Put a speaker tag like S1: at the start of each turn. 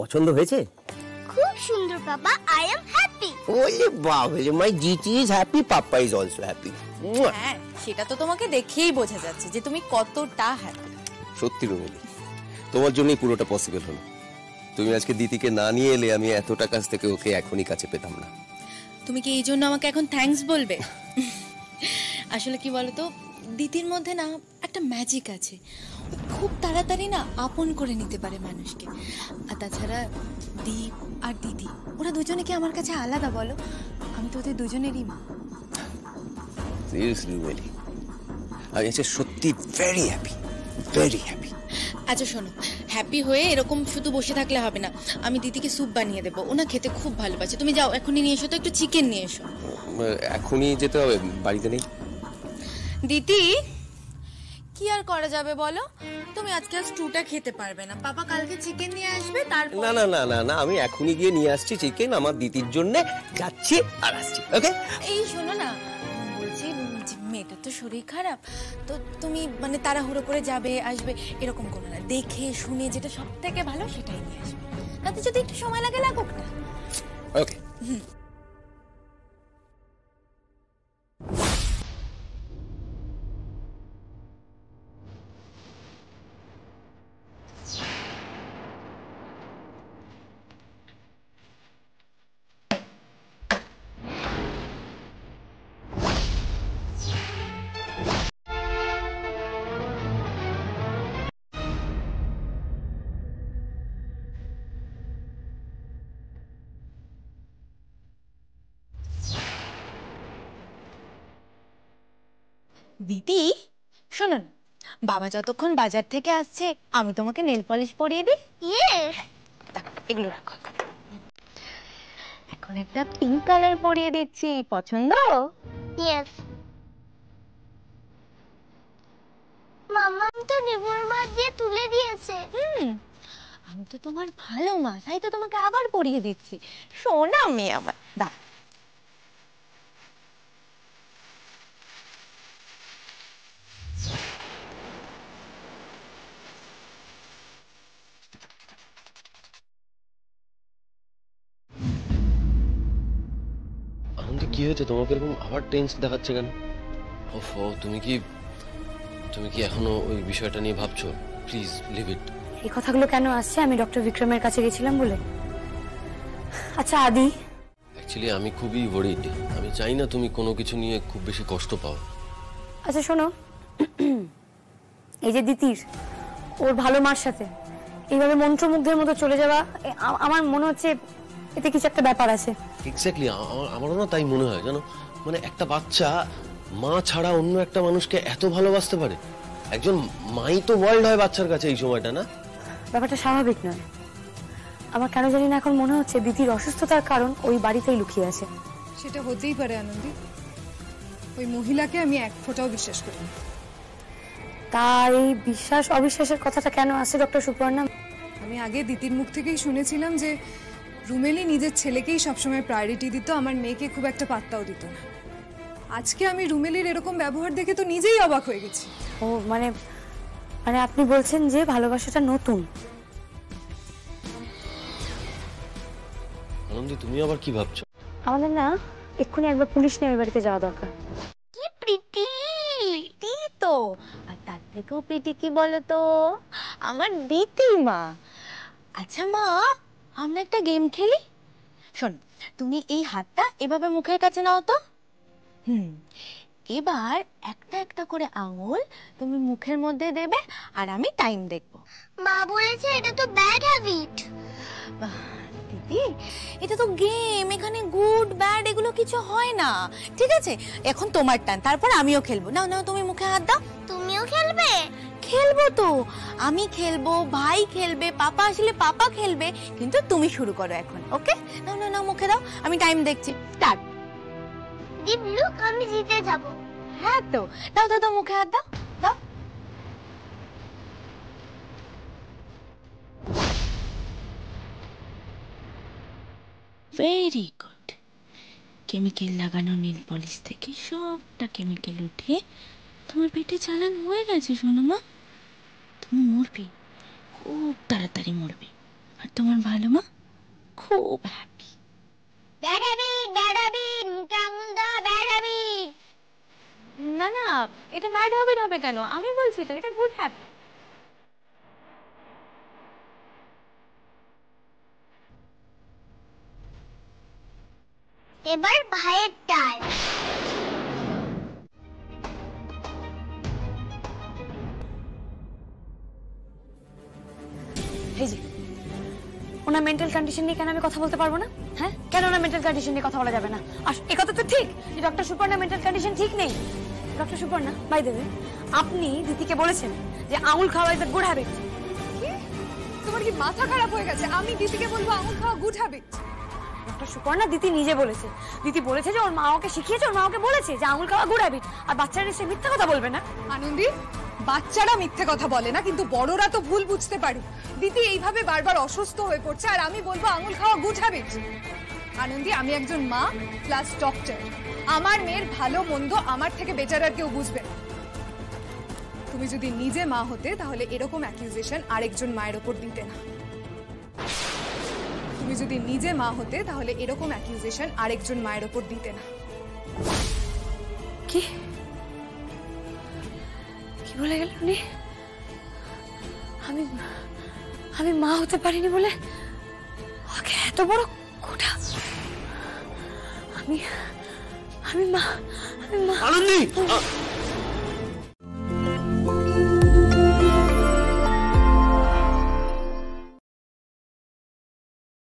S1: পছন্দ হয়েছে?
S2: খুব সুন্দর বাবা, আই এম হ্যাপি।
S1: ওলে বাবা, মাই জিটি is happy, papa is also happy.
S3: হ্যাঁ, সেটা তো তোমাকে দেখেই বোঝা যাচ্ছে যে তুমি কতটা হ্যাপি।
S1: সত্যি রুমেলি, তোমার জন্যই পুরোটা পসিবল হলো। তুমি আজকে দিদিকে না নিয়ে এলে আমি এতটা কাছ থেকে ওকে এখনই কাছে পেতাম না।
S3: তুমি কি এই জন্য আমাকে এখন থ্যাঙ্কস বলবে? আসলে কি বলতো, দিদির মধ্যে না একটা ম্যাজিক আছে, খুব তাড়াতাড়ি না আপন করে নিতে পারে মানুষকে। আর তাছাড়া দীপ আর দিদি, ওরা দুজনে কি আমার কাছে আলাদা বলো? আমি তো ওদের দুজনেরই মা।
S1: সিরিয়াসলি রুমেলি, আমি আজকে সত্যি ভেরি হ্যাপি, ভেরি হ্যাপি।
S3: আচ্ছা শোনো, হ্যাপি হয়ে এরকম শুধু বসে থাকলে হবে না, আমি দিদিকে স্যুপ বানিয়ে দেবো, ওনা খেতে খুব ভালোবাসে। তুমি যাও এখনই নিয়ে এসো তো, একটু চিকেন নিয়ে এসো।
S1: এখনই যেতে হবে? বাড়িতে নেই
S3: দিদি। কি আর করা যাবে বলো, তুমি আজকে আর স্টুটা খেতে পারবে না, পাপা কালকে চিকেন নিয়ে আসবে। তারপর
S1: না না না না না, আমি এখনই গিয়ে নিয়ে আসছি চিকেন, আমার দিদির জন্য যাচ্ছি আর আসছি। ওকে?
S3: এই শোনো না, বলছি মেয়েটার তো শরীর খারাপ, তো তুমি মানে তাড়াহুড়ো করে যাবে আসবে এরকম করো না, দেখে শুনে যেটা সব থেকে ভালো সেটাই নিয়ে আসবে, তাতে যদি একটু সময় লাগে লাগুক না।
S1: ওকে।
S3: দিদি শোনো না, বাবা যতক্ষণ বাজার থেকে আসছে আমি তোমাকে নেল পলিশ পরিয়ে দিই। এগুলো রাখো, এখন একটা পিঙ্ক কালার পরিয়ে দিচ্ছি, পছন্দ?
S2: ইয়েস। মাম্মা তো রিবন বার দিয়ে তুলে দিয়েছে।
S3: আমি তো তোমার ভালো মা, তাই তো তোমাকে আবার পরিয়ে দিচ্ছি। শোনা মেয়ে আমার, দা
S4: আনন্দি, কি হয়েছে? তোমাকে এরকম আবার টেন্স দেখাচ্ছে কেন? ওফো, তুমি কি এখনো ওই বিষয়টা নিয়ে ভাবছো? Please leave it.
S5: এই কথাগুলো কেন আসছে? আমি ডক্টর বিক্রমের কাছে গেছিলাম বলে? আচ্ছা আদি,
S4: অ্যাকচুয়ালি আমি খুবই ওয়ারিড। আমি চাই না তুমি কোনো কিছু নিয়ে খুব বেশি কষ্ট পাও।
S5: আচ্ছা শোনো, এই যে দিতির ওর ভালো মার সাথে এইভাবে মন্ত্রমুগ্ধের মতো চলে যাওয়া, আমার মনে হচ্ছে এতে কিছু একটা ব্যাপার আছে।
S4: এক্স্যাক্টলি, আমারও না তাই মনে হয়। জানো, মানে একটা বাচ্চা মা ছাড়া অন্য একটা মানুষকে এত ভালোবাসতে পারে? একজন মাই তো ওয়ার্ল্ড হয় বাচ্চার কাছে এই সময়টা, না?
S5: ব্যাপারটা স্বাভাবিক নয়। আমার কেন জানি না এখন মনে হচ্ছে দিদির অসুস্থতার কারণ ওই বাড়িতেই লুকিয়ে আছে।
S6: সেটা হতেই পারে আনন্দি, ওই মহিলাকে আমি এক ফোঁটাও বিশ্বাস করি না।
S5: তার এই বিশ্বাস অবিশ্বাসের কথাটা কেন আসছে ডক্টর সুপর্ণা?
S6: আমি আগে দিদির মুখ থেকেই শুনেছিলাম যে রুমেলি নিজের ছেলেকেই সবসময় প্রায়োরিটি দিত, আমার মেয়েকে খুব একটা পাত্তাও দিত না। আজকে আমি রুমেলির এরকম ব্যবহার দেখে তো নিজেই অবাক হয়ে গেছি।
S5: ও মানে মানে আপনি বলছেন যে ভালোবাসাটা নতুন?
S4: আনন্দি, তুমি আবার কি ভাবছো?
S5: আমাদের না এক্ষুনি একবার পুলিশ নিয়ে ওই বাড়িতে যাওয়া দরকার।
S2: কি প্রীতি!
S3: তো আর তার থেকেও পিটি কি বলতো, আমার দিদি মা। আচ্ছা মা, আমরা একটা গেম খেলি। শোন, তুমি এই হাতটা এভাবে মুখের কাছে নাও তো। এবার একটা একটা করে আঙুল তুমি মুখের মধ্যে দেবে আর আমি টাইম দেখবো।
S2: মা বলেছে এটা তো ব্যাড হ্যাবিট।
S3: দিদি, এটা তো গেম, এখানে গুড ব্যাড এগুলো কিছু হয় না, ঠিক আছে? এখন তোমার টান, তারপর আমিও খেলবো। নাও নাও, তুমি মুখে হাত দাও।
S2: তুমিও খেলবে?
S3: খেলবো তো, আমি খেলবো, ভাই খেলবে, পাপা আসলে পাপা খেলবে, কিন্তু তুমি শুরু করো এখন। ওকে? নাও নাও নাও, মুখে দাও, আমি টাইম দেখছি। স্টার্ট।
S2: দীপ লুক, আমি জিতে যাব।
S3: হ্যাঁ তো, দাও দাও দাও, মুখে হাত দাও, দাও। Very good. কেমিক্যাল লাগানো নীল পলিশ থেকে সবটা কেমিক্যাল উঠে তোমার পেটে চালান হয়ে গেছে। শোনো মা, তুমি মরবে, খুব তাড়াতাড়ি মরবে, আর আর তোমার ভালো মা খুব হ্যাপি।
S2: বেড়াবি বেড়াবি মুখে আঙুল দেওয়া বেড়াবি।
S3: না না, এটা ব্যাড হ্যাবিট হবে কেন? আমি বলছি তো এটা গুড হ্যাবিট।
S2: এবার ভাইয়ের টাল।
S5: এই যে ওনার মেন্টাল কন্ডিশন নিয়ে কেন আমি কথা বলতে পারবো না? হ্যাঁ, কেন ওনার মেন্টাল কন্ডিশন নিয়ে কথা বলা যাবে না? আর এ কথা তো ঠিক যে ডক্টর সুপর্ণার মেন্টাল কন্ডিশন ঠিক নেই। Doctor Suparna, by the way, আপনি দিদিকে বলেছেন যে আঙুল খাওয়া ইজ আ গুড হ্যাবিট।
S6: কি? তোমার কি মাথা খারাপ হয়ে গেছে? আমি দিদিকে বলবো আঙুল খাওয়া গুড হ্যাবিট?
S5: ডক্টর সুপর্ণা, দিদি নিজে বলেছে, দিদি বলেছে যে ওর মা ওকে শিখিয়েছে, ওর মা ওকে বলেছে যে আঙুল খাওয়া গুড হ্যাবিট। আর বাচ্চারা সে মিথ্যা কথা বলবে না।
S6: আনন্দী, বাচ্চারা মিথ্যে কথা বলে না, কিন্তু বড়রা তো ভুল বুঝতে পারে। দিদি এইভাবে বারবার অসুস্থ হয়ে পড়ছে আর আমি বলবো আঙুল খাওয়া গুড হ্যাবিট? আনন্দী, আমি একজন মা প্লাস ডক্টর। আমার মেয়ের ভালো মন্দ আমার থেকে বেটার আর কেউ বুঝবে না। তুমি যদি নিজে মা হতে তাহলে এরকম অ্যাকিউজেশন আরেকজন মায়ের ওপর দিতে না। তুমি যদি নিজে মা হতে তাহলে এরকম অ্যাকিউজেশন আরেকজন মায়ের ওপর দিতে না।
S5: কি কি বলে গেল উনি? আমি মা হতে পারিনি বলে ওকে এত বড় কোটা। আমি মা
S4: আনন্দী